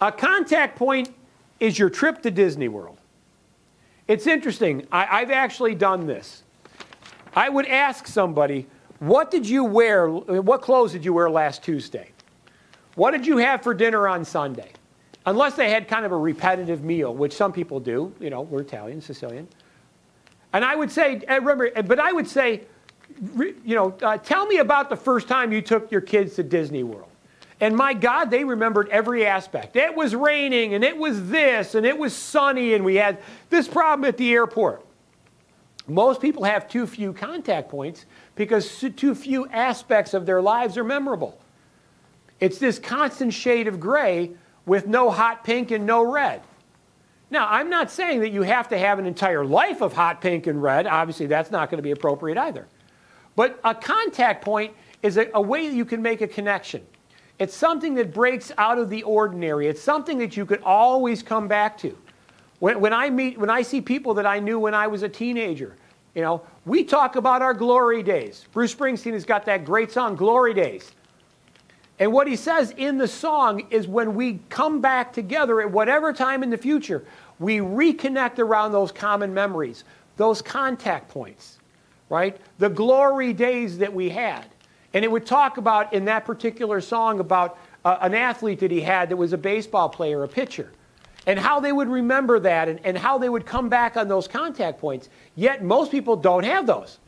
A contact point is your trip to Disney World. It's interesting. I've actually done this. I would ask somebody, what did you wear? What clothes did you wear last Tuesday? What did you have for dinner on Sunday? Unless they had kind of a repetitive meal, which some people do. You know, we're Italian, Sicilian. And I would say, tell me about the first time you took your kids to Disney World. And my God, they remembered every aspect. It was raining, and it was this, and it was sunny, and we had this problem at the airport. Most people have too few contact points because too few aspects of their lives are memorable. It's this constant shade of gray with no hot pink and no red. Now, I'm not saying that you have to have an entire life of hot pink and red. Obviously, that's not going to be appropriate either. But a contact point is a way that you can make a connection. It's something that breaks out of the ordinary. It's something that you could always come back to. When I see people that I knew when I was a teenager, you know, we talk about our glory days. Bruce Springsteen has got that great song, Glory Days. And what he says in the song is when we come back together at whatever time in the future, we reconnect around those common memories, those contact points, right? The glory days that we had. And it would talk about, in that particular song, about an athlete that he had that was a baseball player, a pitcher, and how they would remember that and how they would come back on those contact points. Yet most people don't have those.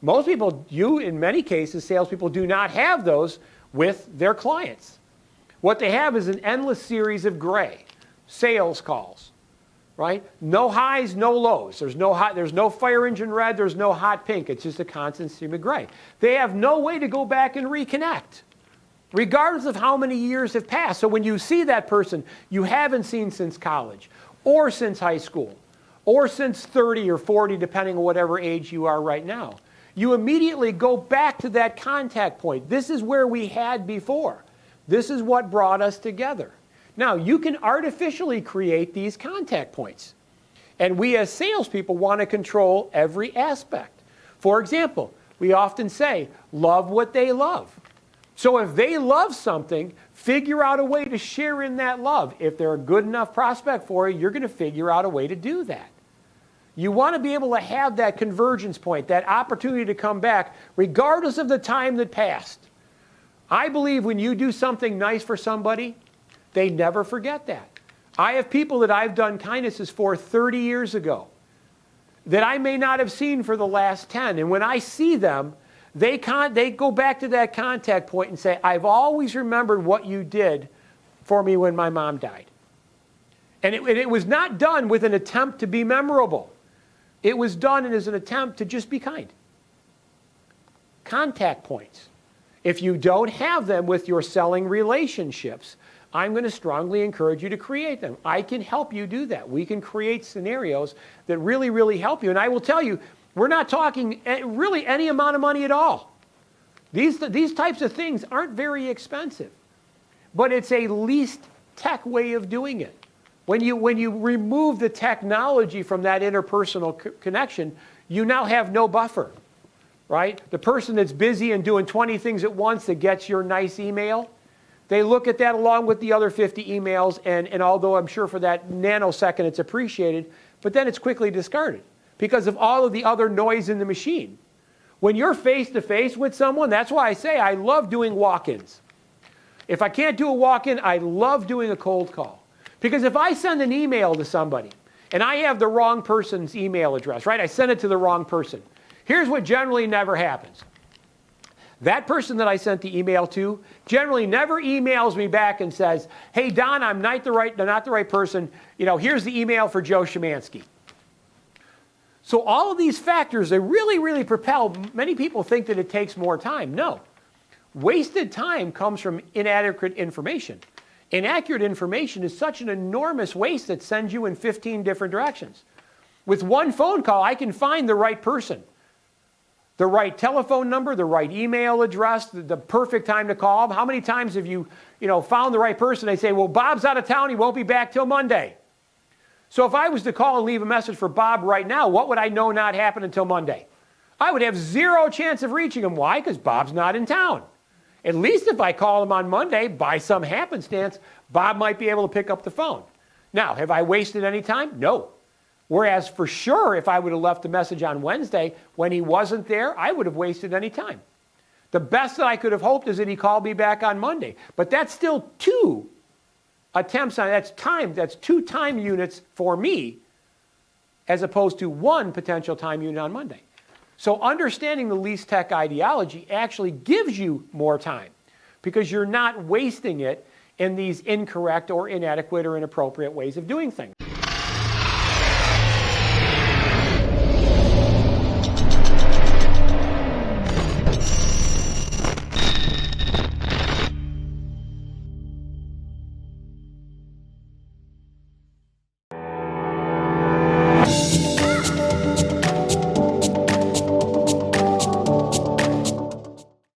Most people, in many cases, salespeople do not have those with their clients. What they have is an endless series of gray sales calls, right? No highs, no lows. There's no fire engine red, there's no hot pink. It's just a constant stream of gray. They have no way to go back and reconnect, regardless of how many years have passed. So when you see that person you haven't seen since college, or since high school, or since 30 or 40, depending on whatever age you are right now, you immediately go back to that contact point. This is where we had before. This is what brought us together. Now, you can artificially create these contact points. And we as salespeople want to control every aspect. For example, we often say, love what they love. So if they love something, figure out a way to share in that love. If they're a good enough prospect for you, you're going to figure out a way to do that. You want to be able to have that convergence point, that opportunity to come back, regardless of the time that passed. I believe when you do something nice for somebody, they never forget that. I have people that I've done kindnesses for 30 years ago that I may not have seen for the last 10. And when I see them, they go back to that contact point and say, I've always remembered what you did for me when my mom died. And it was not done with an attempt to be memorable. It was done as an attempt to just be kind. Contact points. If you don't have them with your selling relationships, I'm going to strongly encourage you to create them. I can help you do that. We can create scenarios that really, really help you. And I will tell you, we're not talking really any amount of money at all. These types of things aren't very expensive. But it's a least tech way of doing it. When you remove the technology from that interpersonal connection, you now have no buffer, right? The person that's busy and doing 20 things at once that gets your nice email, they look at that along with the other 50 emails, and although I'm sure for that nanosecond it's appreciated, but then it's quickly discarded because of all of the other noise in the machine. When you're face-to-face with someone, that's why I say I love doing walk-ins. If I can't do a walk-in, I love doing a cold call. Because if I send an email to somebody, and I have the wrong person's email address, right? I send it to the wrong person. Here's what generally never happens. That person that I sent the email to generally never emails me back and says, hey, Don, I'm not the right person. You know, here's the email for Joe Szymanski. So all of these factors, they really, really propel. Many people think that it takes more time. No. Wasted time comes from inadequate information. Inaccurate information is such an enormous waste that sends you in 15 different directions. With one phone call, I can find the right person, the right telephone number, the right email address, the perfect time to call them. How many times have you found the right person? They say, well, Bob's out of town. He won't be back till Monday. So if I was to call and leave a message for Bob right now, what would I know not happen until Monday? I would have zero chance of reaching him. Why? Because Bob's not in town. At least if I call him on Monday, by some happenstance, Bob might be able to pick up the phone. Now, have I wasted any time? No. Whereas for sure, if I would have left a message on Wednesday when he wasn't there, I would have wasted any time. The best that I could have hoped is that he called me back on Monday. But that's still 2 attempts on, that's time, that's 2 time units for me, as opposed to 1 potential time unit on Monday. So understanding the least tech ideology actually gives you more time because you're not wasting it in these incorrect or inadequate or inappropriate ways of doing things.